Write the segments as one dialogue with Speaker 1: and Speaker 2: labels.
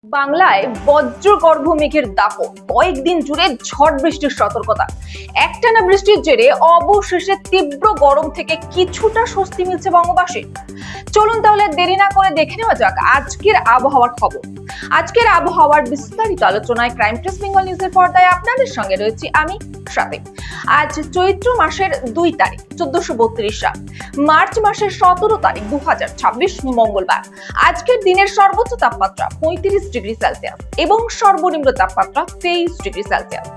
Speaker 1: বাংলায় বজ্রগর্ভ মেঘের দাপট, কয়েকদিন জুড়ে ঝড় বৃষ্টির সতর্কতা। একটানা বৃষ্টির জেরে অবশেষে তীব্র গরম থেকে কিছুটা স্বস্তি মিলছে বঙ্গবাসীর। চলুন তাহলে দেরি না করে দেখে নেওয়া যাক আজকের আবহাওয়ার খবর। আজকের আবহাওয়ার বিস্তারিত আলোচনায় ক্রাইম প্রেস বেঙ্গল নিউজের পর্দায় আপনাদের সঙ্গে রয়েছি আমি সাথে। আজ চৈত্র মাসের 2 তারিখ 1432 সাল, মার্চ মাসের 17 তারিখ 2026 মঙ্গলবার। আজকের দিনের সর্বোচ্চ তাপমাত্রা 35 ডিগ্রি সেলসিয়াস এবং সর্বনিম্ন তাপমাত্রা 23 ডিগ্রি সেলসিয়াস।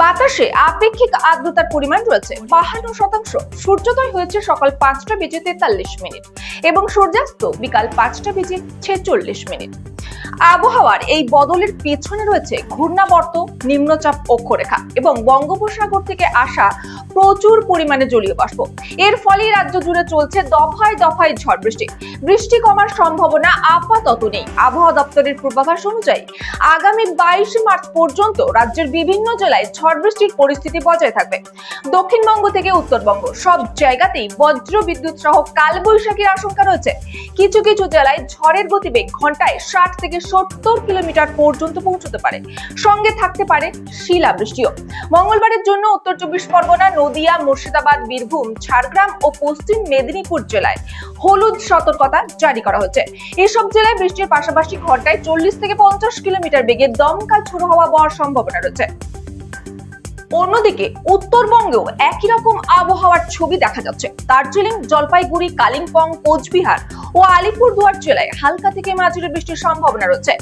Speaker 1: বাতাসে আপেক্ষিক আর্দ্রতার পরিমাণ রয়েছে 52%। সূর্যোদয় হয়েছে সকাল 5:43 এবং সূর্যাস্ত বিকাল 5:46। আবহাওয়ার এই বদলের পেছনে রয়েছে ঘূর্ণাবর্ত, নিম্নচাপ অক্ষরেখা এবং বঙ্গোপসাগর থেকে আসা প্রচুর পরিমাণে জলীয় বাষ্প। এর ফলে রাজ্য জুড়ে চলছে দফায় দফায় ঝড় বৃষ্টি। বৃষ্টি কমার সম্ভাবনা আপাতত নেই। আবহাওয়া দপ্তরের পূর্বাভাস অনুযায়ী আগামী 22 মার্চ পর্যন্ত রাজ্যের বিভিন্ন জেলায় ঝড় বৃষ্টির পরিস্থিতি বজায় থাকবে। দক্ষিণবঙ্গ থেকে উত্তরবঙ্গ সব জায়গাতেই বজ্র বিদ্যুৎ সহ কালবৈশাখীর আশঙ্কা রয়েছে। কিছু কিছু জেলায় ঝড়ের গতিবেগ ঘন্টায় 60 থেকে 70 কিলোমিটার পর্যন্ত পৌঁছতে পারে। সঙ্গে থাকতে পারে শিলাবৃষ্টিও। মঙ্গলবারের জন্য উত্তর 24 পরগনা, নদিয়া, মুর্শিদাবাদ, বীরভূম, ঝাড়গ্রাম ও পশ্চিম মেদিনীপুর জেলায় হলুদ সতর্কতা জারি করা হয়েছে। এসব জেলায় বৃষ্টির পাশাপাশি ঘন্টায় 40 থেকে 50 কিলোমিটার বেগে দমকা ঝোড়ো হাওয়া বওয়ার সম্ভাবনা রয়েছে। অন্যদিকে উত্তরবঙ্গেও একই রকম আবহাওয়ার ছবি দেখা যাচ্ছে। দার্জিলিং, জলপাইগুড়ি, কালিম্পং, কোচবিহার ও আলিপুরদুয়ার জেলায় হালকা থেকে মাঝারি বৃষ্টির সম্ভাবনা রয়েছে।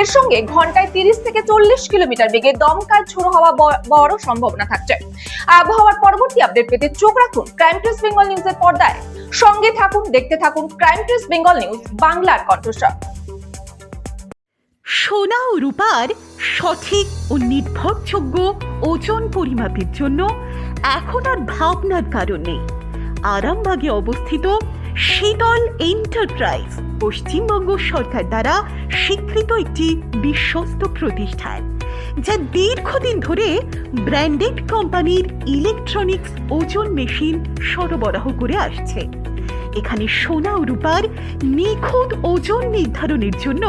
Speaker 1: এর সঙ্গে ঘন্টায় 30 থেকে 40 কিলোমিটার বেগে দমকা ঝোড়ো হাওয়া বওয়ারও সম্ভাবনা থাকছে। আবহাওয়ার পরবর্তী আপডেট পেতে চোখ রাখুন ক্রাইম প্রেস বেঙ্গল নিউজের পর্দায়। সঙ্গে থাকুন, দেখতে থাকুন ক্রাইম প্রেস বেঙ্গল নিউজ, বাংলার কণ্ঠস্বর।
Speaker 2: সোনা ও রূপার সঠিক ও নির্ভরযোগ্য ওজন পরিমাপের জন্য এখন আর ভাবনার কারণ নেই। আরামবাগে অবস্থিত শীতল এন্টারপ্রাইজ পশ্চিমবঙ্গ সরকার দ্বারা স্বীকৃত একটি বিশ্বস্ত প্রতিষ্ঠান, যা দীর্ঘদিন ধরে ব্র্যান্ডেড কোম্পানির ইলেকট্রনিক্স ওজন মেশিন সরবরাহ করে আসছে। এখানে সোনা ও রূপার নিখুঁত ওজন নির্ধারণের জন্য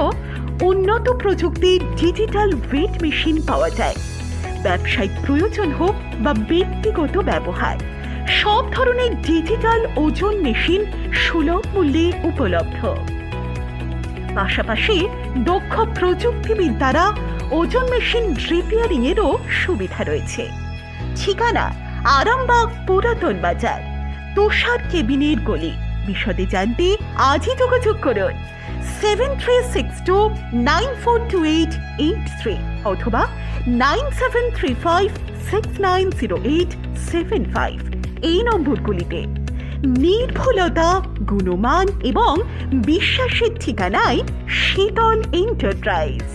Speaker 2: উন্নত প্রযুক্তির ডিজিটাল ওয়েট মেশিন পাওয়া যায়। ব্যবসায়িক প্রয়োজন হোক বা ব্যক্তিগত ব্যবহার, সব ধরনের ডিজিটাল ওজন মেশিন সুলভ মূল্যে উপলব্ধ। পাশাপাশি দক্ষ প্রযুক্তিবিদ দ্বারা ওজন মেশিন রিপেয়ারিং এরও সুবিধা রয়েছে। ঠিকানা আরামবাগ পুরাতন বাজার, তুষার কেবিনের গলি। বিশদে জানতে আজই যোগাযোগ করুন 7362942883 অথবা 9735690875 এই নম্বরগুলিতে। নির্ভুলতা, গুণমান এবং বিশ্বাসের ঠিকানায় শীতল এন্টারপ্রাইজ।